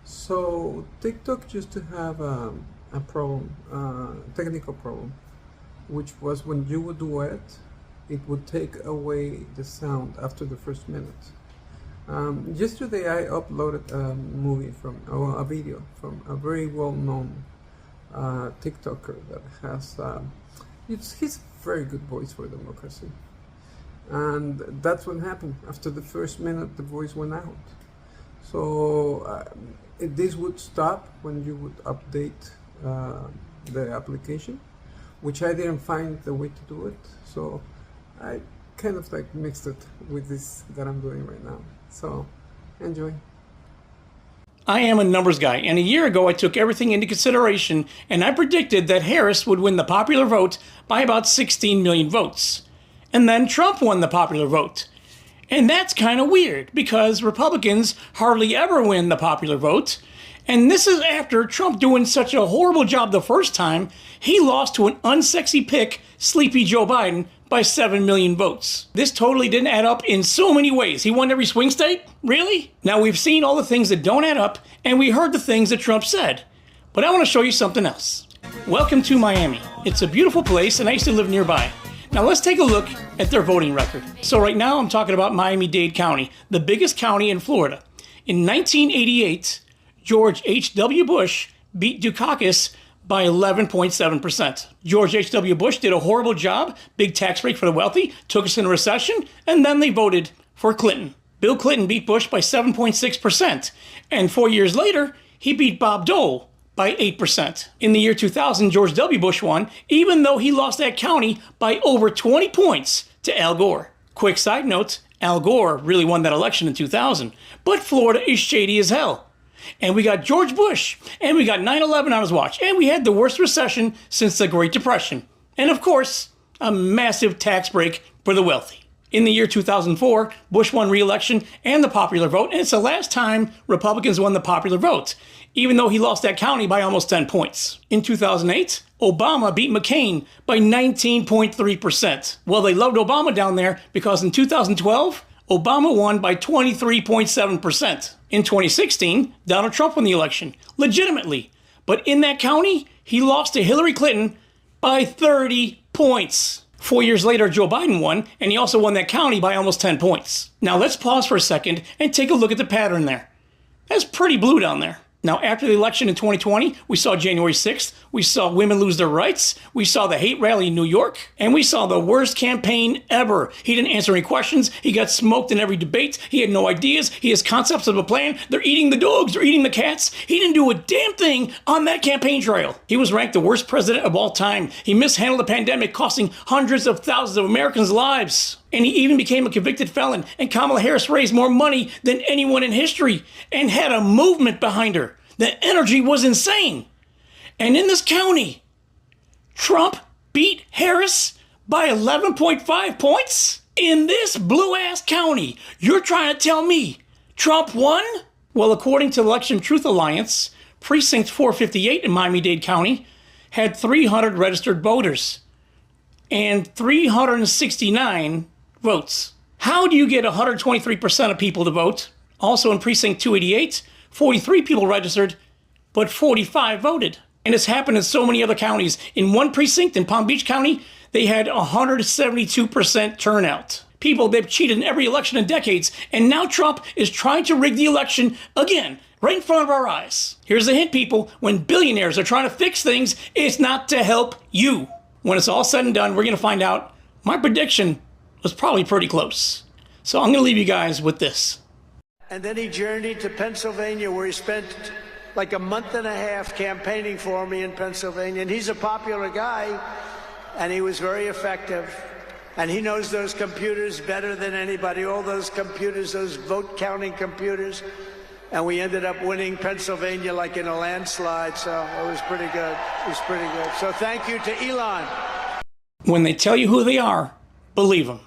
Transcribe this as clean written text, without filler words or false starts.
So TikTok used to have a problem, technical problem, which was when you would duet, it would take away the sound after the first minute. Yesterday I uploaded a movie a video from a very well-known TikToker that has, he's a very good voice for democracy. And that's what happened. After the first minute, the voice went out. So this would stop when you would update the application, which I didn't find the way to do it. So I kind of like mixed it with this that I'm doing right now. So enjoy. I am a numbers guy, and a year ago I took everything into consideration and I predicted that Harris would win the popular vote by about 16 million votes. And then Trump won the popular vote. And that's kind of weird because Republicans hardly ever win the popular vote. And this is after Trump doing such a horrible job the first time, he lost to an unsexy pick, sleepy Joe Biden, by 7 million votes. This totally didn't add up in so many ways. He won every swing state? Really? Now we've seen all the things that don't add up, and we heard the things that Trump said. But I want to show you something else. Welcome to Miami. It's a beautiful place, and I used to live nearby. Now let's take a look at their voting record. So right now I'm talking about Miami-Dade County, the biggest county in Florida. In 1988, George H.W. Bush beat Dukakis by 11.7%. George H.W. Bush did a horrible job, big tax break for the wealthy, took us in a recession, and then they voted for Clinton. Bill Clinton beat Bush by 7.6%, and 4 years later, he beat Bob Dole by 8%. In the year 2000, George W. Bush won, even though he lost that county by over 20 points to Al Gore. Quick side note, Al Gore really won that election in 2000, but Florida is shady as hell. And we got George Bush, and we got 9/11 on his watch, and we had the worst recession since the Great Depression. And of course, a massive tax break for the wealthy. In the year 2004, Bush won re-election and the popular vote, and it's the last time Republicans won the popular vote, even though he lost that county by almost 10 points. In 2008, Obama beat McCain by 19.3%. Well, they loved Obama down there because in 2012, Obama won by 23.7%. In 2016, Donald Trump won the election, legitimately. But in that county, he lost to Hillary Clinton by 30 points. 4 years later, Joe Biden won, and he also won that county by almost 10 points. Now let's pause for a second and take a look at the pattern there. That's pretty blue down there. Now, after the election in 2020, we saw January 6th, we saw women lose their rights, we saw the hate rally in New York, and we saw the worst campaign ever. He didn't answer any questions, he got smoked in every debate, he had no ideas, he has concepts of a plan, they're eating the dogs, they're eating the cats. He didn't do a damn thing on that campaign trail. He was ranked the worst president of all time. He mishandled the pandemic, costing hundreds of thousands of Americans' lives. And he even became a convicted felon, and Kamala Harris raised more money than anyone in history and had a movement behind her. The energy was insane. And in this county, Trump beat Harris by 11.5 points? In this blue-ass county, you're trying to tell me Trump won? Well, according to Election Truth Alliance, Precinct 458 in Miami-Dade County had 300 registered voters and 369 votes. How do you get 123% of people to vote? Also in Precinct 288, 43 people registered, but 45 voted. And it's happened in so many other counties. In one precinct in Palm Beach County, they had 172% turnout. People, they've cheated in every election in decades, and now Trump is trying to rig the election again, right in front of our eyes. Here's a hint, people. When billionaires are trying to fix things, it's not to help you. When it's all said and done, we're going to find out my prediction was probably pretty close. So I'm going to leave you guys with this. And then he journeyed to Pennsylvania, where he spent like a month and a half campaigning for me in Pennsylvania. And he's a popular guy, and he was very effective. And he knows those computers better than anybody, all those computers, those vote-counting computers. And we ended up winning Pennsylvania like in a landslide, so it was pretty good. It was pretty good. So thank you to Elon. When they tell you who they are, believe them.